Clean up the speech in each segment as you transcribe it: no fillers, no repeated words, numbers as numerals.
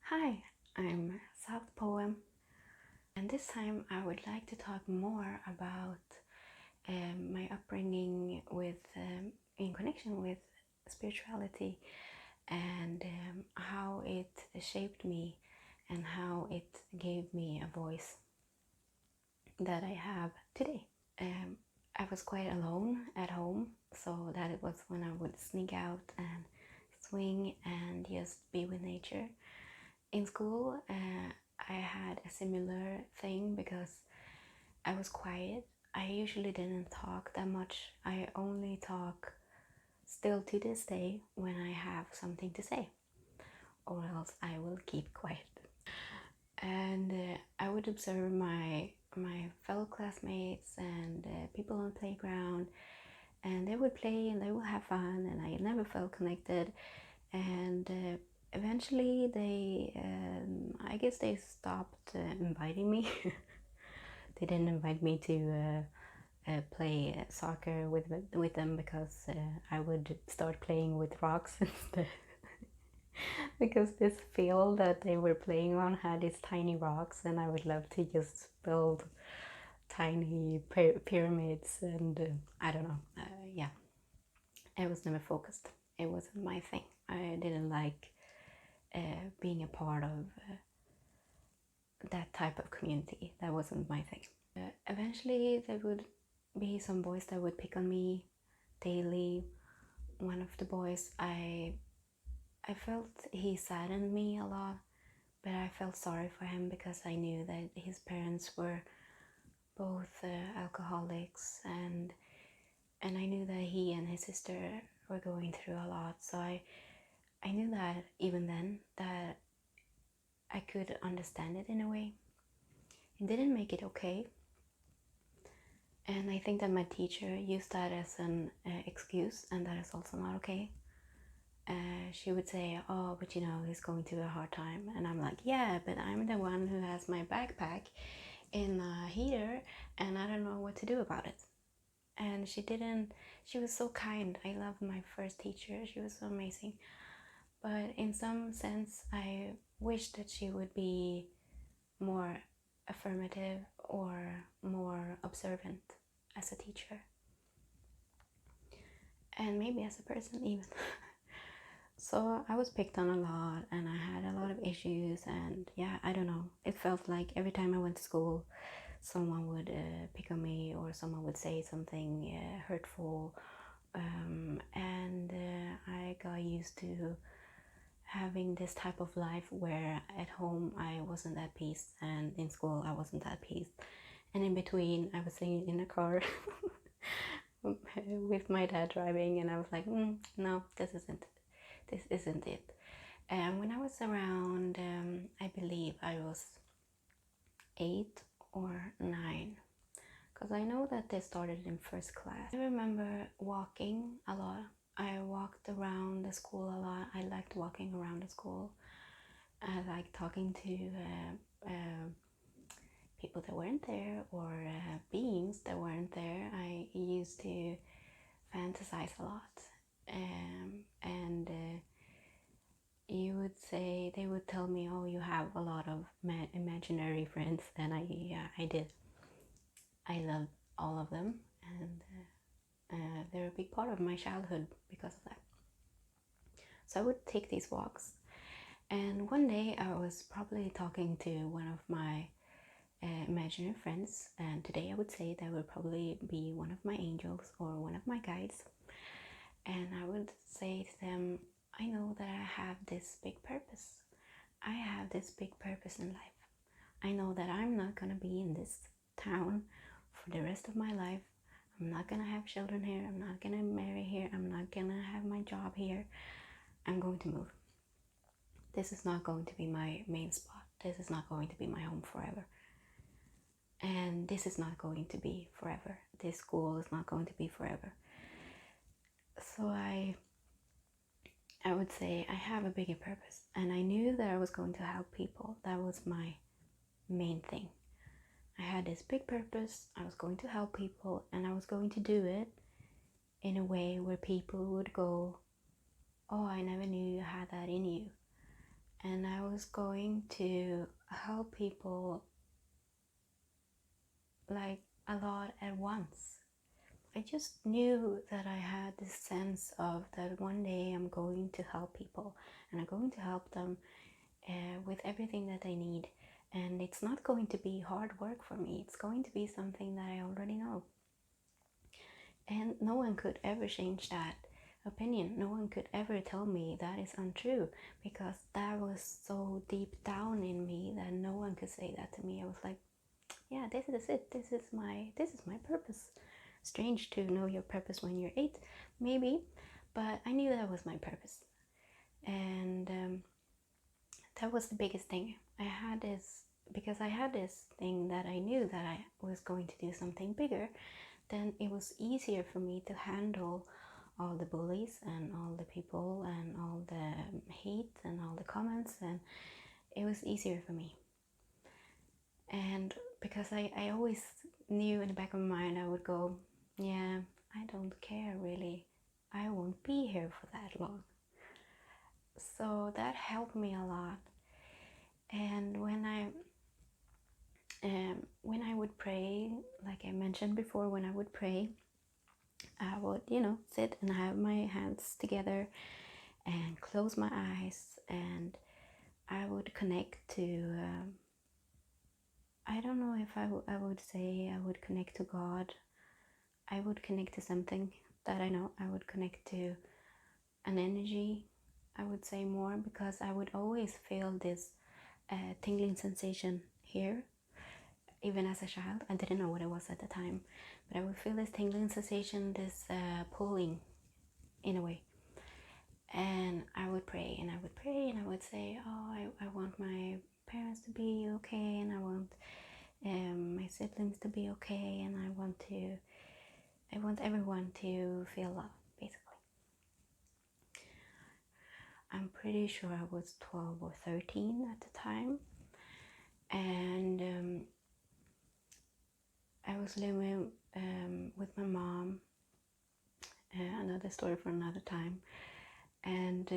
Hi, I'm South Poem, and this time I would like to talk more about my upbringing in connection with spirituality and how it shaped me and how it gave me a voice that I have today. Um, I was quite alone at home, so that it was when I would sneak out and swing and just be with nature. In school, I had a similar thing because I was quiet. I usually didn't talk that much. I only talk still to this day when I have something to say, or else I will keep quiet. And I would observe my fellow classmates and people on the playground, and they would play and they would have fun, and I never felt connected. And eventually I guess they stopped inviting me. They didn't invite me to play soccer with them because I would start playing with rocks instead. Because this field that they were playing on had these tiny rocks, and I would love to just build tiny pyramids and I don't know. Yeah, I was never focused. It wasn't my thing. I didn't like being a part of that type of community. That wasn't my thing. Eventually, there would be some boys that would pick on me daily. One of the boys, I felt he saddened me a lot, but I felt sorry for him because I knew that his parents were both alcoholics, and I knew that he and his sister were going through a lot. So I knew that even then that I could understand it in a way. It didn't make it okay, and I think that my teacher used that as an excuse, and that is also not okay. She would say, "Oh, but you know, he's going through a hard time," and I'm like, "Yeah, but I'm the one who has my backpack in a heater, and I don't know what to do about it." And she didn't. She was so kind. I loved my first teacher. She was so amazing. But in some sense, I wish that she would be more affirmative or more observant as a teacher, and maybe as a person even. So I was picked on a lot, and I had a lot of issues, and yeah, I don't know. It felt like every time I went to school, someone would pick on me, or someone would say something hurtful, and I got used to having this type of life where at home I wasn't at peace, and in school I wasn't at peace, and in between I was sitting in a car with my dad driving, and I was like, no, this isn't it. And when I was around, I believe I was 8 or 9, because I know that they started in first class. I remember walking a lot. I walked around the school a lot. I liked walking around the school. I liked talking to people that weren't there, or beings that weren't there. I used to fantasize a lot. And you would say, they would tell me, "Oh, you have a lot of imaginary friends," and I did. I love all of them, and they're a big part of my childhood because of that. So I would take these walks, and one day I was probably talking to one of my imaginary friends, and today I would say that would probably be one of my angels or one of my guides, and I would say to them, "I know that I have this big purpose. I have this big purpose in life. I know that I'm not gonna be in this town for the rest of my life. I'm not gonna have children here. I'm not gonna marry here. I'm not gonna have my job here. I'm going to move. This is not going to be my main spot. This is not going to be my home forever. And this is not going to be forever. This school is not going to be forever." So I would say I have a bigger purpose, and I knew that I was going to help people. That was my main thing. I had this big purpose. I was going to help people, and I was going to do it in a way where people would go, "Oh, I never knew you had that in you." and I was going to help people like a lot at once. I just knew that I had this sense of that one day I'm going to help people, and I'm going to help them with everything that they need. And it's not going to be hard work for me. It's going to be something that I already know. And no one could ever change that opinion. No one could ever tell me that is untrue, because that was so deep down in me that no one could say that to me. I was like, yeah, this is it. This is my purpose. Strange to know your purpose when you're 8, maybe, but I knew that was my purpose. And that was the biggest thing. I had this thing that I knew that I was going to do something bigger, then it was easier for me to handle all the bullies and all the people and all the hate and all the comments, and it was easier for me. And because I always knew in the back of my mind, I would go, yeah, I don't care really. I won't be here for that long. So that helped me a lot. And when I would pray, like I mentioned before, when I would pray, I would, sit and have my hands together and close my eyes, and I would connect to, I don't know if I would say I would connect to God. I would connect to something that I know. I would connect to an energy, I would say more, because I would always feel this tingling sensation here. Even as a child, I didn't know what it was at the time, but I would feel this tingling sensation, this pulling in a way. And I would pray and I would pray and I would say, oh, I want my parents to be okay, and I want my siblings to be okay, and I want everyone to feel love, basically. I'm pretty sure I was 12 or 13 at the time, and I was living with my mom. Another story for another time. And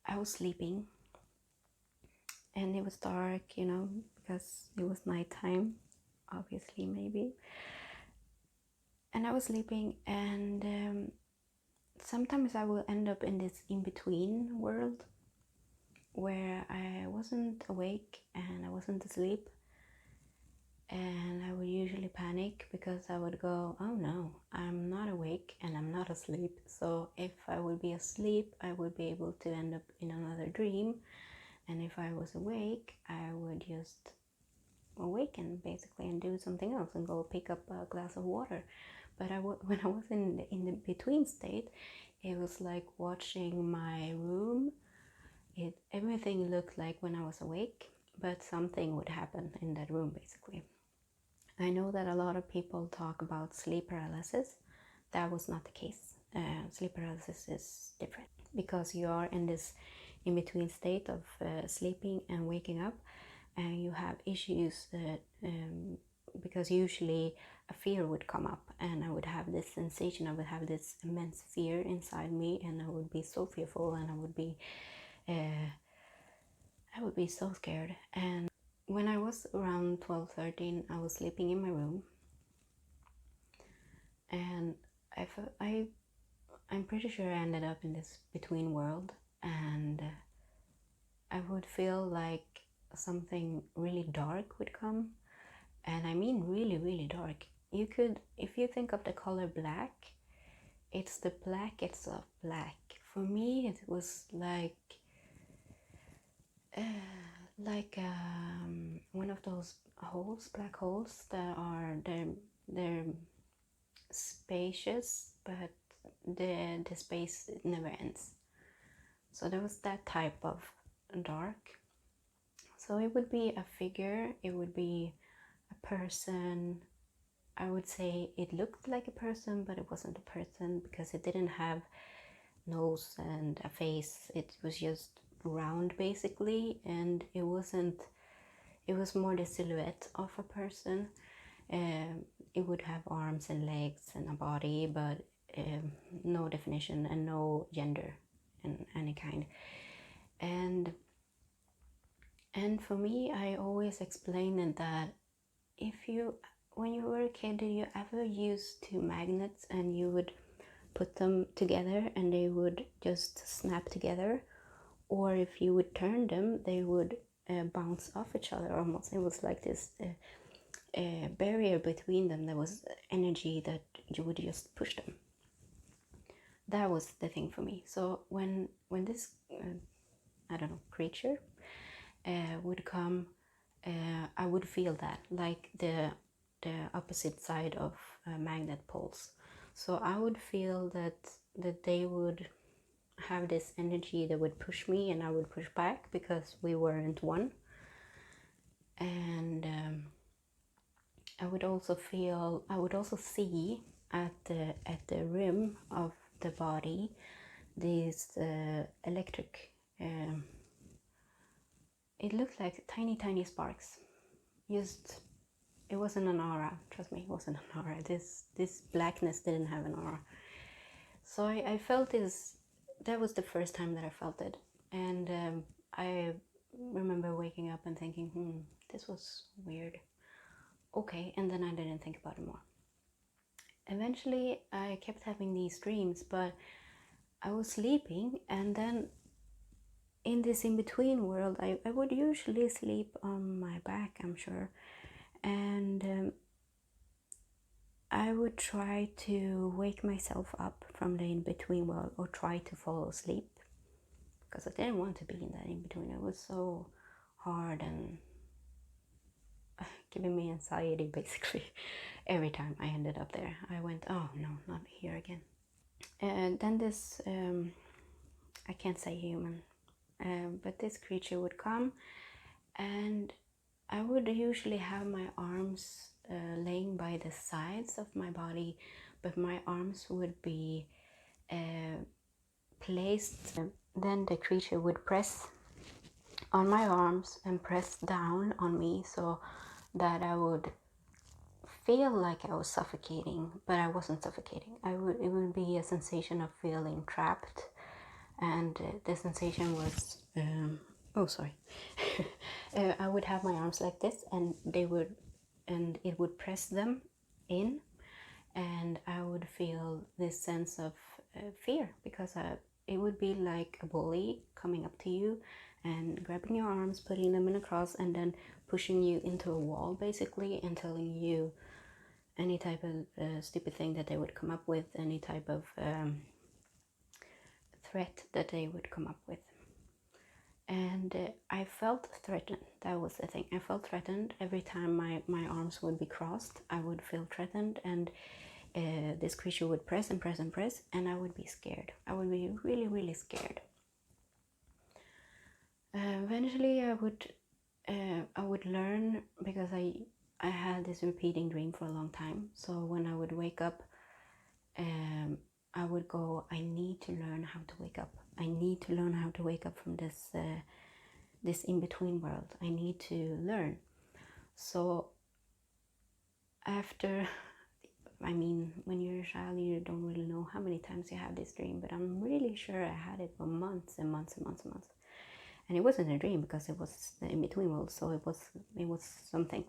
I was sleeping, and it was dark, because it was nighttime, obviously, maybe. And I was sleeping, and sometimes I will end up in this in-between world where I wasn't awake and I wasn't asleep. And I would usually panic because I would go, oh no, I'm not awake and I'm not asleep. So if I would be asleep, I would be able to end up in another dream. And if I was awake, I would just awaken basically and do something else and go pick up a glass of water. But when I was in the between state, it was like watching my room. Everything looked like when I was awake, but something would happen in that room basically. I know that a lot of people talk about sleep paralysis. That was not the case. Sleep paralysis is different because you are in this in-between state of sleeping and waking up, and you have issues that because usually a fear would come up, and I would have this sensation, I would have this immense fear inside me, and I would be so fearful, and I would be so scared. And when I was around 12, 13, I was sleeping in my room, and I'm pretty sure I ended up in this between world, and I would feel like something really dark would come, and I mean really, really dark. You could, if you think of the color black, it's the blackest of black. For me, it was like one of those holes, black holes that are they're spacious, but the space never ends. So there was that type of dark. So it would be a figure, it would be a person. I would say it looked like a person, but it wasn't a person because it didn't have nose and a face. It was just round basically, and it was more the silhouette of a person. It would have arms and legs and a body, but no definition and no gender in any kind. And And for me, I always explain it that when you were a kid, did you ever use two magnets and you would put them together and they would just snap together? Or if you would turn them, they would bounce off each other almost. It was like this barrier between them. There was energy that you would just push them. That was the thing for me. So when this I don't know, creature would come, I would feel that, like the opposite side of magnet poles. So I would feel that they would have this energy that would push me and I would push back because we weren't one. And I would also see at the rim of the body these electric, it looked like tiny sparks. Just, it wasn't an aura, trust me, it wasn't an aura. This blackness didn't have an aura. So I felt this. That was the first time that I felt it. And I remember waking up and thinking, this was weird. Okay, and then I didn't think about it more. Eventually, I kept having these dreams, but I was sleeping, and then in this in-between world, I would usually sleep on my back, I'm sure, and I would try to wake myself up from the in-between world or try to fall asleep because I didn't want to be in that in-between. It was so hard and giving me anxiety basically. Every time I ended up there, I went, oh no, not here again. And then this, I can't say human, but this creature would come, and I would usually have my arms laying by the sides of my body, but my arms would be placed. Then the creature would press on my arms and press down on me so that I would feel like I was suffocating, but I wasn't suffocating. It would be a sensation of feeling trapped, and the sensation was I would have my arms like this, and it would press them in, and I would feel this sense of fear because it would be like a bully coming up to you and grabbing your arms, putting them in a cross, and then pushing you into a wall basically, and telling you any type of stupid thing that they would come up with, any type of threat that they would come up with. And I felt threatened. That was the thing. I felt threatened every time my arms would be crossed. I would feel threatened, and this creature would press and press and press, and I would be scared. I would be really scared. Eventually I would learn, because I had this repeating dream for a long time. So when I would wake up, I would go, I need to learn how to wake up. I need to learn how to wake up from this in-between world. I need to learn. So after, when you're a child, you don't really know how many times you have this dream, but I'm really sure I had it for months and months and months and months. And it wasn't a dream because it was the in-between world, so it was something.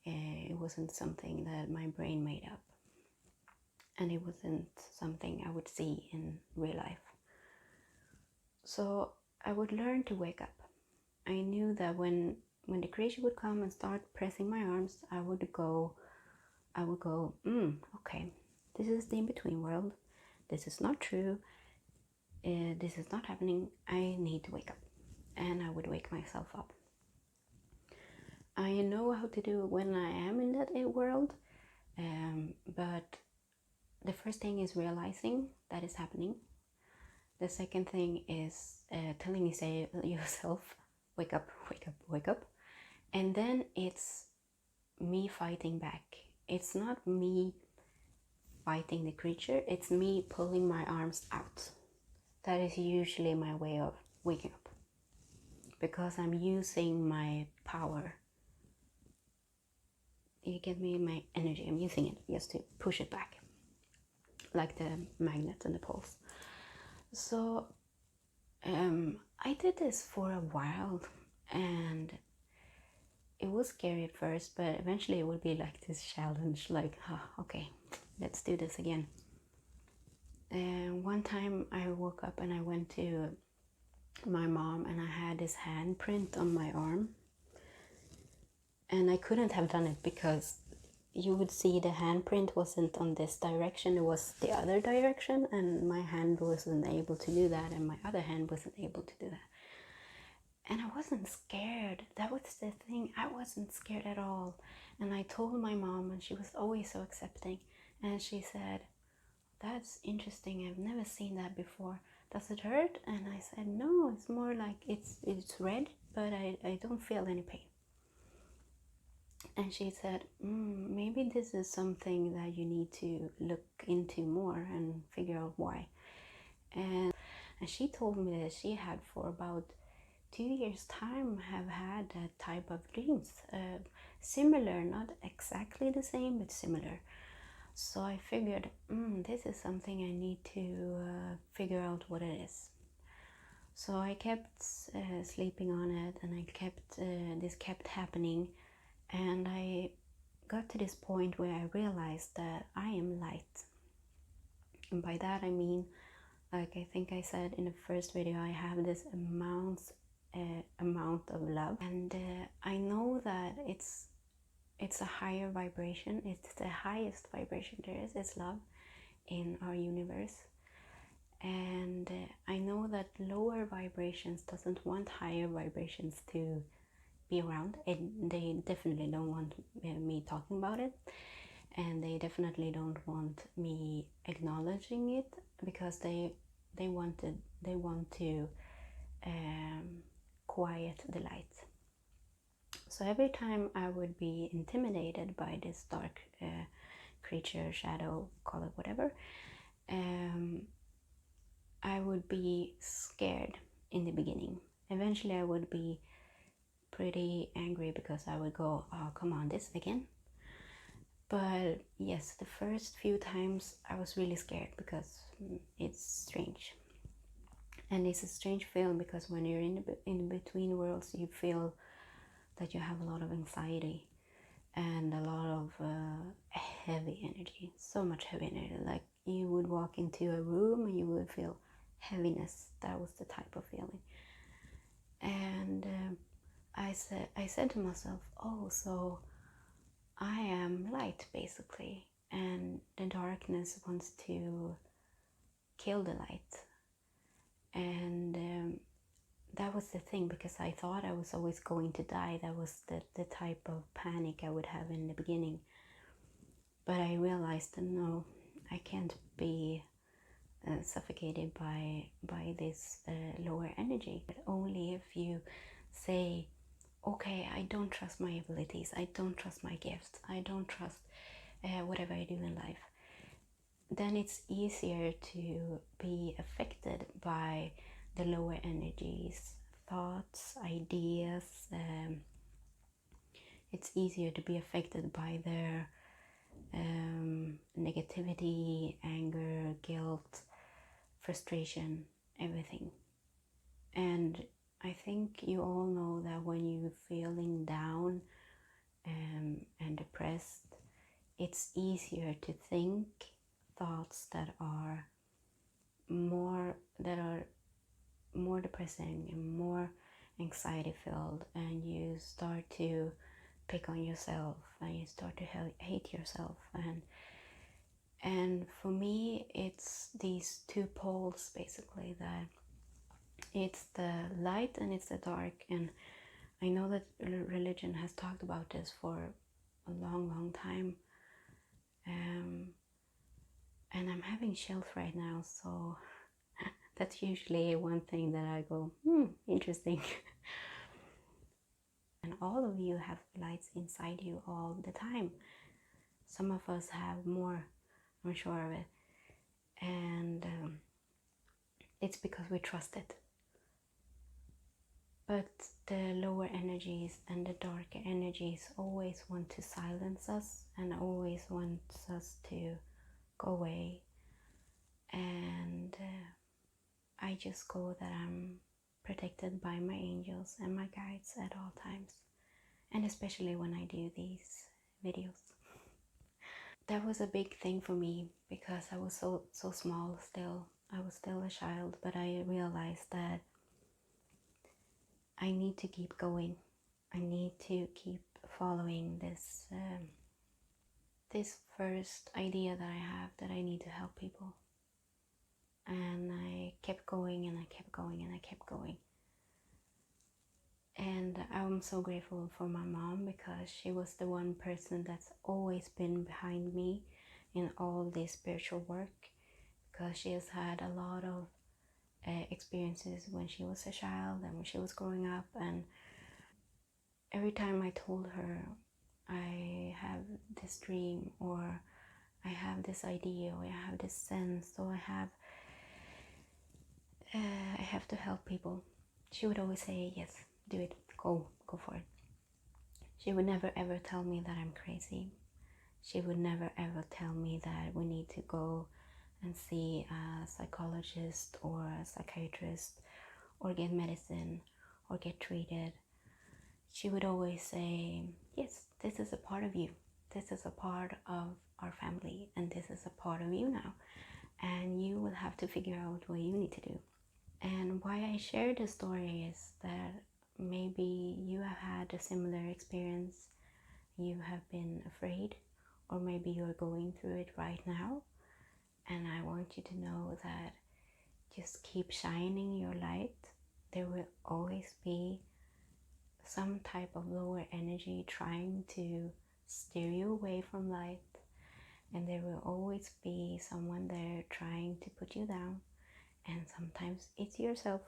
It wasn't something that my brain made up. And it wasn't something I would see in real life. So I would learn to wake up. I knew that when the creature would come and start pressing my arms, I would go, okay, this is the in-between world. This is not true. This is not happening. I need to wake up. And I would wake myself up. I know how to do it when I am in that world, but the first thing is realizing that is happening. The second thing is telling yourself, wake up, wake up, wake up. And then it's me fighting back. It's not me fighting the creature, it's me pulling my arms out. That is usually my way of waking up, because I'm using my power. You get me? My energy, I'm using it just to push it back, like the magnet and the poles. So I did this for a while, And it was scary at first, but eventually it would be like this challenge, like, oh, okay, let's do this again. And one time I woke up and I went to my mom, and I had this handprint on my arm, and I couldn't have done it because you would see the handprint wasn't on this direction, it was the other direction, and my hand wasn't able to do that, and my other hand wasn't able to do that. And I wasn't scared. That was the thing. I wasn't scared at all. And I told my mom, and she was always so accepting. And she said, "That's interesting. I've never seen that before. Does it hurt?" And I said, "No, it's more like it's red, but I don't feel any pain." And she said, "Maybe this is something that you need to look into more and figure out why." And she told me that she had for about 2 years time have had that type of dreams, similar, not exactly the same, but similar. So I figured, this is something I need to figure out what it is. So I kept sleeping on it, and I kept this kept happening, and I got to this point where I realized that I am light. And by that I mean, like I think I said in the first video, I have this amount of love, and I know that it's a higher vibration. It's the highest vibration there is. It's love in our universe, and I know that lower vibrations doesn't want higher vibrations to be around, and they definitely don't want me talking about it, and they definitely don't want me acknowledging it, because they want to quiet the light. So every time I would be intimidated by this dark creature, shadow, call it whatever, I would be scared in the beginning. Eventually I would be pretty angry, because I would go, "Oh, come on, this again?" But yes, the first few times I was really scared, because it's strange. And it's a strange feeling, because when you're in between worlds, you feel that you have a lot of anxiety and a lot of heavy energy, so much heavy energy. Like you would walk into a room and you would feel heaviness. That was the type of feeling. And I said to myself, "Oh, so I am light, basically, and the darkness wants to kill the light." And that was the thing, because I thought I was always going to die. That was the type of panic I would have in the beginning. But I realized that no, I can't be suffocated by this lower energy. But only if you say, "Okay, I don't trust my abilities, I don't trust my gifts, I don't trust whatever I do in life," then it's easier to be affected by the lower energies, thoughts, ideas. It's easier to be affected by their negativity, anger, guilt, frustration, everything. And I think you all know that when you're feeling down and depressed, it's easier to think thoughts that are more depressing and more anxiety filled, and you start to pick on yourself, and you start to hate yourself. And for me, it's these two poles, basically, that it's the light and it's the dark. And I know that religion has talked about this for a long time, and I'm having chills right now, so that's usually one thing that I go, interesting. And all of you have lights inside you all the time. Some of us have more, I'm sure of it. And it's because we trust it. But the lower energies and the darker energies always want to silence us, and always wants us to go away. And I just go that I'm protected by my angels and my guides at all times, and especially when I do these videos. That was a big thing for me because I was so small still. I was still a child, but I realized that I need to keep going. I need to keep following this first idea that I have, that I need to help people. And I kept going and I kept going and I kept going. And I'm so grateful for my mom, because she was the one person that's always been behind me in all this spiritual work, because she has had a lot of experiences when she was a child and when she was growing up. And every time I told her I have this dream, or I have this idea, or I have this sense, or I have to help people, she would always say, yes, do it, go for it. She would never ever tell me that I'm crazy. She would never ever tell me that we need to go and see a psychologist or a psychiatrist, or get medicine, or get treated. She would always say, yes, this is a part of you. This is a part of our family, and this is a part of you now. And you will have to figure out what you need to do. And why I share this story is that maybe you have had a similar experience. You have been afraid, or maybe you're going through it right now. And I want you to know that just keep shining your light. There will always be some type of lower energy trying to steer you away from light, and there will always be someone there trying to put you down. And sometimes it's yourself,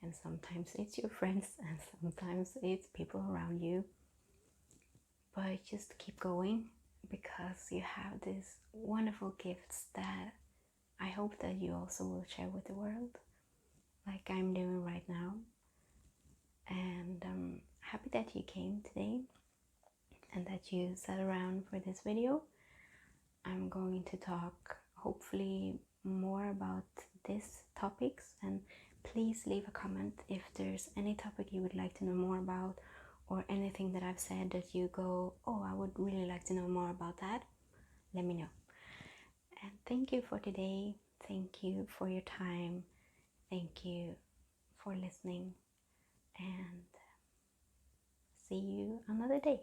and sometimes it's your friends, and sometimes it's people around you. But just keep going, because you have these wonderful gifts that I hope that you also will share with the world, like I'm doing right now. And I'm happy that you came today and that you sat around for this video. I'm going to talk hopefully more about these topics, and please leave a comment if there's any topic you would like to know more about, or anything that I've said that you go, oh, I would really like to know more about that. Let me know. And thank you for today. Thank you for your time. Thank you for listening, and see you another day.